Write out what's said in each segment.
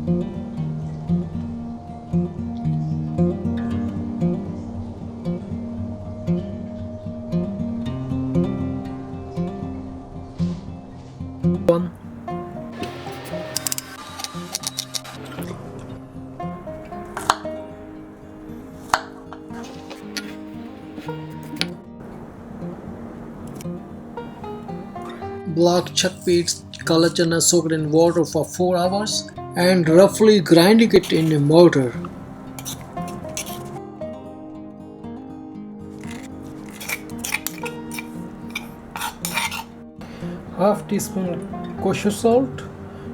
One. Black chickpeas, color chana soaked in water for 4 hours and roughly grinding it in a mortar. Half teaspoon kosher salt,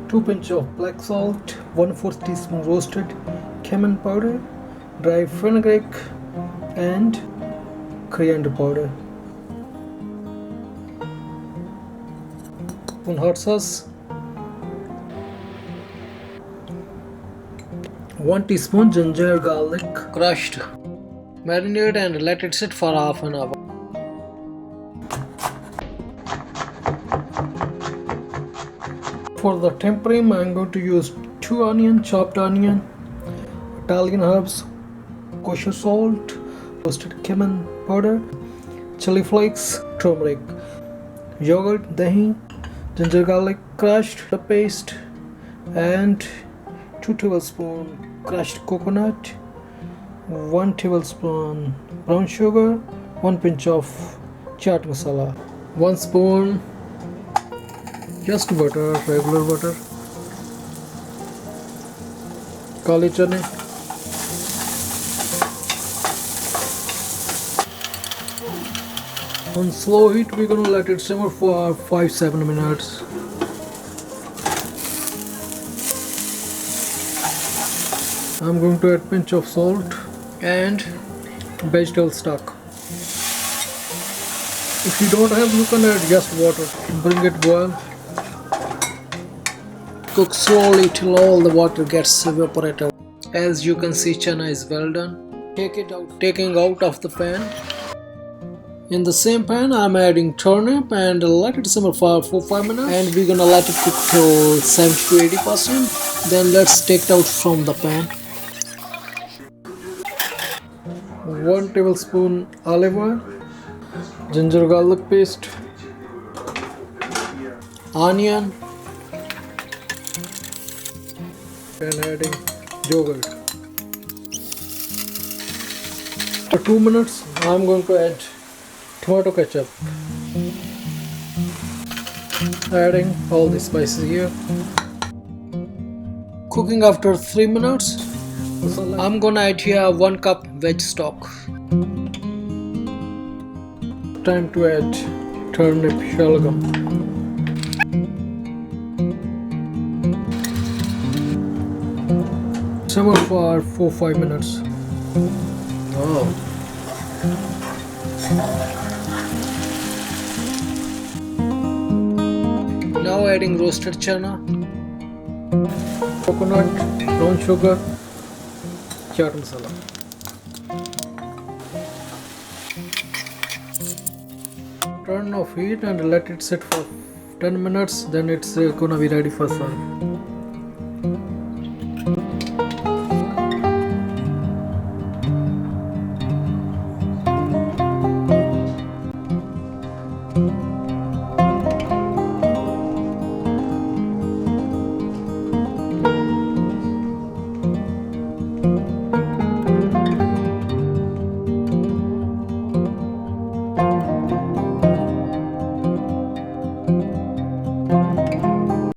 2 pinch of black salt, 1/4 teaspoon roasted cumin powder, dry fenugreek and coriander powder. Hot sauce, 1 teaspoon ginger garlic crushed. Marinate and let it sit for half an hour. For the tempering, I am going to use 2 onion, chopped onion, Italian herbs, kosher salt, roasted cumin powder, chili flakes, turmeric, yogurt, dahi, ginger garlic crushed paste, and 2 tablespoons crushed coconut, 1 tablespoon brown sugar, 1 pinch of chaat masala, 1 spoon just butter, regular butter, kale chane, on slow heat we're gonna let it simmer for 5-7 minutes. I'm going to add pinch of salt and vegetable stock. If you don't have, you can add just water. Bring it boil. Cook slowly till all the water gets evaporated. As you can see, chana is well done. Taking out of the pan. In the same pan, I'm adding turnip and let it simmer for 4-5 minutes. And we're gonna let it cook till 70 to 80%. Then let's take it out from the pan. 1 tablespoon olive oil, ginger garlic paste, onion, and adding yogurt. For 2 minutes, I'm going to add tomato ketchup. Adding all the spices here. Cooking after 3 minutes, I'm gonna add here 1 cup veg stock. Time to add turnip-Shalgam. Simmer for 4-5 minutes. Wow. Now adding roasted chana, coconut, brown sugar, chaat masala. Turn off heat and let it sit for 10 minutes. Then it's gonna be ready for serve.